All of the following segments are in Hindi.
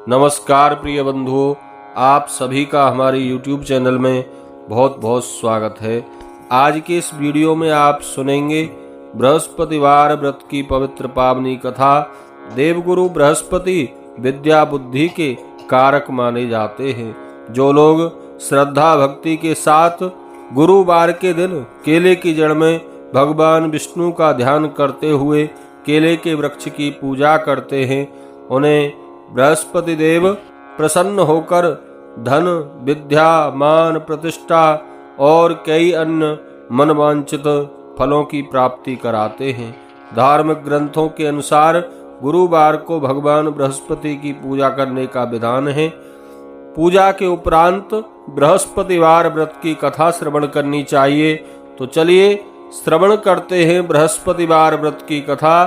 नमस्कार प्रिय बंधुओं, आप सभी का हमारे YouTube चैनल में बहुत बहुत स्वागत है। आज के इस वीडियो में आप सुनेंगे बृहस्पतिवार व्रत की पवित्र पावनी कथा। देवगुरु बृहस्पति विद्या बुद्धि के कारक माने जाते हैं। जो लोग श्रद्धा भक्ति के साथ गुरुवार के दिन केले की जड़ में भगवान विष्णु का ध्यान करते हुए केले के वृक्ष की पूजा करते हैं, उन्हें बृहस्पति देव प्रसन्न होकर धन, विद्या, मान, प्रतिष्ठा और कई अन्य मनवांछित फलों की प्राप्ति कराते हैं। धार्मिक ग्रंथों के अनुसार गुरुवार को भगवान बृहस्पति की पूजा करने का विधान है। पूजा के उपरांत बृहस्पतिवार व्रत की कथा श्रवण करनी चाहिए। तो चलिए श्रवण करते हैं बृहस्पतिवार व्रत की कथा।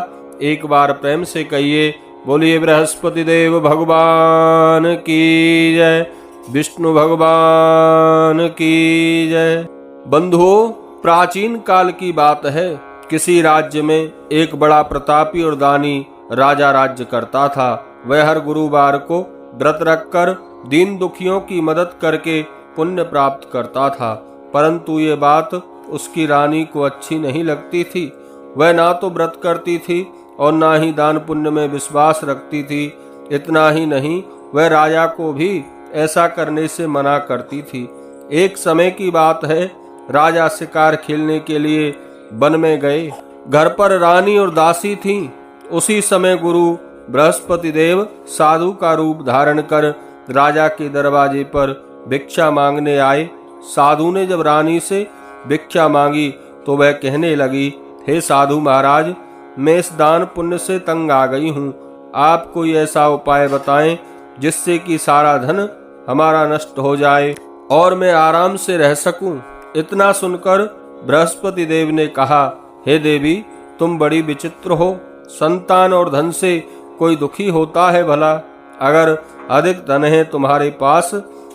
एक बार प्रेम से कहिए, बोलिए बृहस्पति देव भगवान की जय, विष्णु भगवान की जय। बंधुओं, प्राचीन काल की बात है। किसी राज्य में एक बड़ा प्रतापी और दानी राजा राज्य करता था। वह हर गुरुवार को व्रत रखकर दीन दुखियों की मदद करके पुण्य प्राप्त करता था। परंतु ये बात उसकी रानी को अच्छी नहीं लगती थी। वह ना तो व्रत करती थी और ना ही दान पुण्य में विश्वास रखती थी। इतना ही नहीं, वह राजा को भी ऐसा करने से मना करती थी। एक समय की बात है, राजा शिकार खेलने के लिए वन में गए। घर पर रानी और दासी थीं। उसी समय गुरु बृहस्पति देव साधु का रूप धारण कर राजा के दरवाजे पर भिक्षा मांगने आए। साधु ने जब रानी से भिक्षा मांगी तो वह कहने लगी, हे साधु महाराज, मैं इस दान पुण्य से तंग आ गई हूँ। आप कोई ऐसा उपाय बताएं जिससे कि सारा धन हमारा नष्ट हो जाए और मैं आराम से रह सकूं। इतना सुनकर बृहस्पति देव ने कहा, हे देवी, तुम बड़ी विचित्र हो। संतान और धन से कोई दुखी होता है भला? अगर अधिक धन है तुम्हारे पास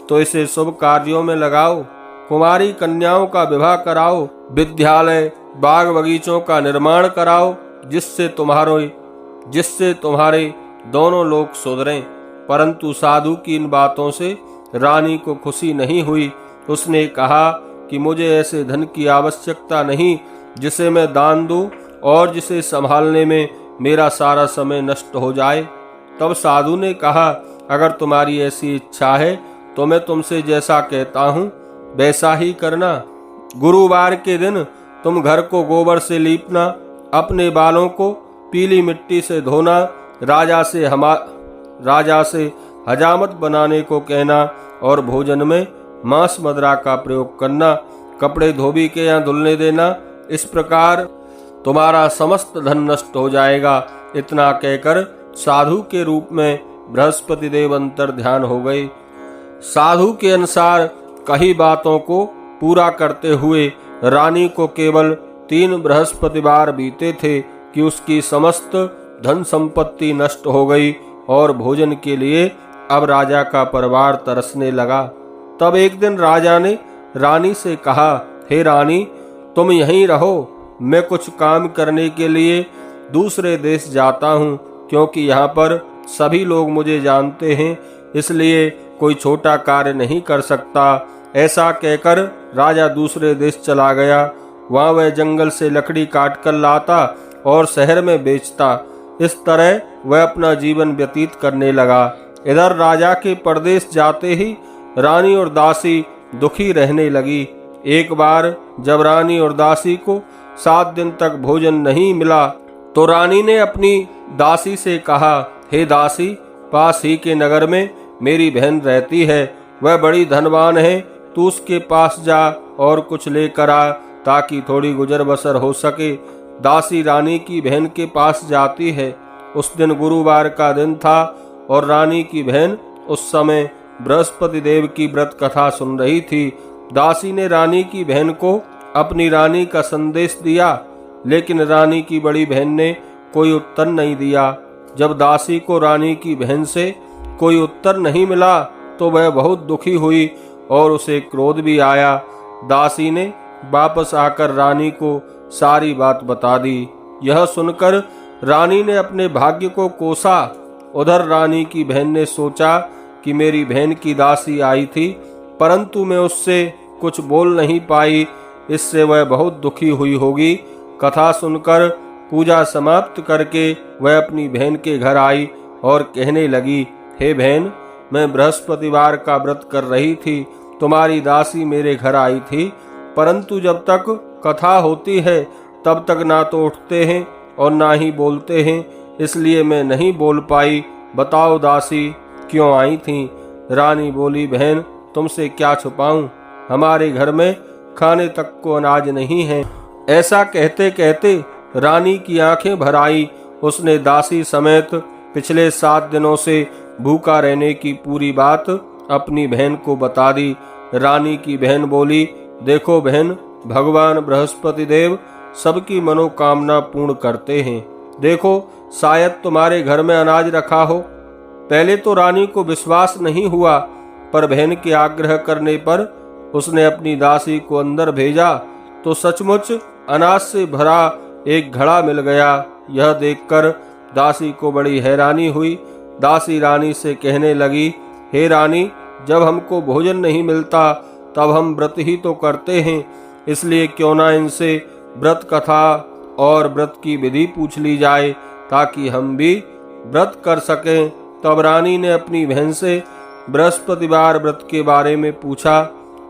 तो इसे शुभ कार्यों में लगाओ। कुमारी कन्याओं का विवाह कराओ, विद्यालय, बाग बगीचों का निर्माण कराओ, जिससे तुम्हारे दोनों लोग सुधरें। परंतु साधु की इन बातों से रानी को खुशी नहीं हुई। उसने कहा कि मुझे ऐसे धन की आवश्यकता नहीं जिसे मैं दान दूं और जिसे संभालने में मेरा सारा समय नष्ट हो जाए। तब साधु ने कहा, अगर तुम्हारी ऐसी इच्छा है तो मैं तुमसे जैसा कहता हूँ वैसा ही करना। गुरुवार के दिन तुम घर को गोबर से लीपना, अपने बालों को पीली मिट्टी से धोना, राजा से हजामत बनाने को कहना और भोजन में मांस मदिरा का प्रयोग करना। कपड़े धोबी के यहाँ धुलने देना। इस प्रकार तुम्हारा समस्त धन नष्ट हो जाएगा। इतना कहकर साधु के रूप में बृहस्पति देव अंतर ध्यान हो गए। साधु के अनुसार कही बातों को पूरा करते हुए रानी को केवल 3 बृहस्पतिवार बीते थे कि उसकी समस्त धन संपत्ति नष्ट हो गई और भोजन के लिए अब राजा का परिवार तरसने लगा। तब एक दिन राजा ने रानी से कहा, हे रानी, तुम यहीं रहो। मैं कुछ काम करने के लिए दूसरे देश जाता हूँ, क्योंकि यहाँ पर सभी लोग मुझे जानते हैं, इसलिए कोई छोटा कार्य नहीं कर सकता। ऐसा कहकर राजा दूसरे देश चला गया। वहाँ वह जंगल से लकड़ी काट कर लाता और शहर में बेचता। इस तरह वह अपना जीवन व्यतीत करने लगा। इधर राजा के परदेश जाते ही रानी और दासी दुखी रहने लगी। एक बार जब रानी और दासी को 7 दिन तक भोजन नहीं मिला तो रानी ने अपनी दासी से कहा, हे दासी, पास ही के नगर में मेरी बहन रहती है। वह बड़ी धनवान है। तू उसके पास जा और कुछ लेकर आ ताकि थोड़ी गुजर बसर हो सके। दासी रानी की बहन के पास जाती है। उस दिन गुरुवार का दिन था और रानी की बहन उस समय बृहस्पति देव की व्रत कथा सुन रही थी। दासी ने रानी की बहन को अपनी रानी का संदेश दिया, लेकिन रानी की बड़ी बहन ने कोई उत्तर नहीं दिया। जब दासी को रानी की बहन से कोई उत्तर नहीं मिला तो वह बहुत दुखी हुई और उसे क्रोध भी आया। दासी ने वापस आकर रानी को सारी बात बता दी। यह सुनकर रानी ने अपने भाग्य को कोसा उधर रानी की बहन ने सोचा कि मेरी बहन की दासी आई थी, परंतु मैं उससे कुछ बोल नहीं पाई, इससे वह बहुत दुखी हुई होगी। कथा सुनकर पूजा समाप्त करके वह अपनी बहन के घर आई और कहने लगी, हे बहन, मैं बृहस्पतिवार का व्रत कर रही थी, तुम्हारी दासी मेरे घर आई थी, परंतु जब तक कथा होती है तब तक ना तो उठते हैं और ना ही बोलते हैं, इसलिए मैं नहीं बोल पाई। बताओ दासी क्यों आई थी? रानी बोली, बहन तुमसे क्या छुपाऊं, हमारे घर में खाने तक को अनाज नहीं है। ऐसा कहते कहते रानी की आंखें भर आई। उसने दासी समेत पिछले 7 दिनों से भूखा रहने की पूरी बात अपनी बहन को बता दी। रानी की बहन बोली, देखो बहन, भगवान बृहस्पति देव सबकी मनोकामना पूर्ण करते हैं। देखो शायद तुम्हारे घर में अनाज रखा हो। पहले तो रानी को विश्वास नहीं हुआ, पर बहन के आग्रह करने पर उसने अपनी दासी को अंदर भेजा तो सचमुच अनाज से भरा एक घड़ा मिल गया। यह देखकर दासी को बड़ी हैरानी हुई। दासी रानी से कहने लगी, हे रानी, जब हमको भोजन नहीं मिलता तब हम व्रत ही तो करते हैं, इसलिए क्यों ना इनसे व्रत कथा और व्रत की विधि पूछ ली जाए ताकि हम भी व्रत कर सकें। तब रानी ने अपनी बहन से बृहस्पतिवार व्रत के बारे में पूछा।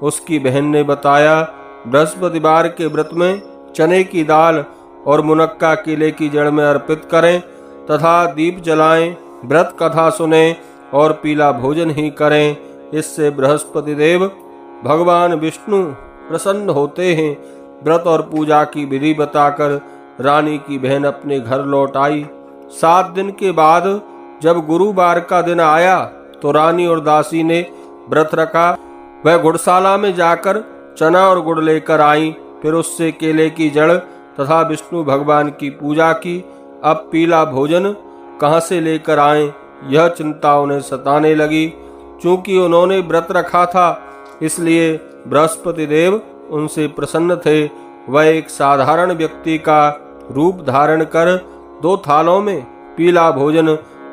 उसकी बहन ने बताया, बृहस्पतिवार के व्रत में चने की दाल और मुनक्का केले की जड़ में अर्पित करें तथा दीप जलाएं, व्रत कथा सुनें और पीला भोजन ही करें। इससे बृहस्पति देव भगवान विष्णु प्रसन्न होते हैं। व्रत और पूजा की विधि बताकर रानी की बहन अपने घर लौट आई। 7 दिन के बाद जब गुरुवार का दिन आया तो रानी और दासी ने व्रत रखा। वह गुड़शाला में जाकर चना और गुड़ लेकर आई, फिर उससे केले की जड़ तथा विष्णु भगवान की पूजा की। अब पीला भोजन कहाँ से लेकर आएं, यह चिंता उन्हें सताने लगी। चूंकि उन्होंने व्रत रखा था, इसलिए बृहस्पति देव उनसे प्रसन्न थे। वह एक साधारण व्यक्ति का रूप धारण कर 2 थालों में पीला भोजन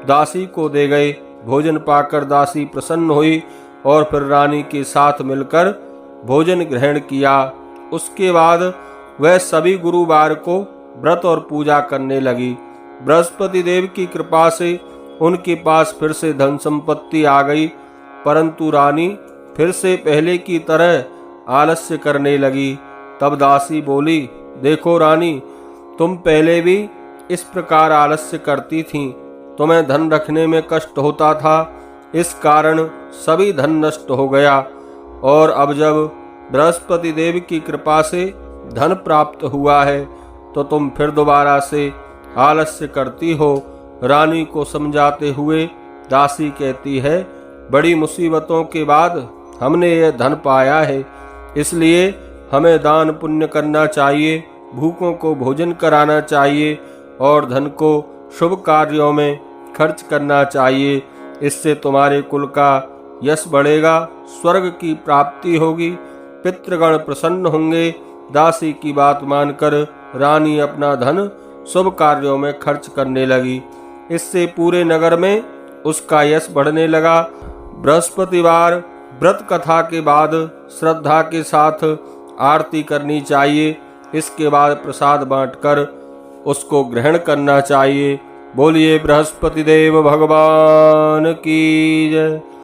दासी को दे गए। भोजन पाकर दासी प्रसन्न हुई और फिर रानी के साथ मिलकर भोजन ग्रहण किया। उसके बाद वह सभी गुरुवार को व्रत और पूजा करने लगी। बृहस्पति देव की कृपा से उनके पास फिर से धन संपत्ति आ गई, परंतु रानी फिर से पहले की तरह आलस्य करने लगी। तब दासी बोली, देखो रानी, तुम पहले भी इस प्रकार आलस्य करती थीं, तुम्हें धन रखने में कष्ट होता था, इस कारण सभी धन नष्ट हो गया, और अब जब बृहस्पति देव की कृपा से धन प्राप्त हुआ है तो तुम फिर दोबारा से आलस्य करती हो। रानी को समझाते हुए दासी कहती है, बड़ी मुसीबतों के बाद हमने यह धन पाया है, इसलिए हमें दान पुण्य करना चाहिए, भूखों को भोजन कराना चाहिए और धन को शुभ कार्यों में खर्च करना चाहिए। इससे तुम्हारे कुल का यश बढ़ेगा, स्वर्ग की प्राप्ति होगी, पितृगण प्रसन्न होंगे। दासी की बात मानकर रानी अपना धन शुभ कार्यों में खर्च करने लगी। इससे पूरे नगर में उसका यश बढ़ने लगा। बृहस्पतिवार व्रत कथा के बाद श्रद्धा के साथ आरती करनी चाहिए। इसके बाद प्रसाद बांटकर उसको ग्रहण करना चाहिए। बोलिए बृहस्पति देव भगवान की जय।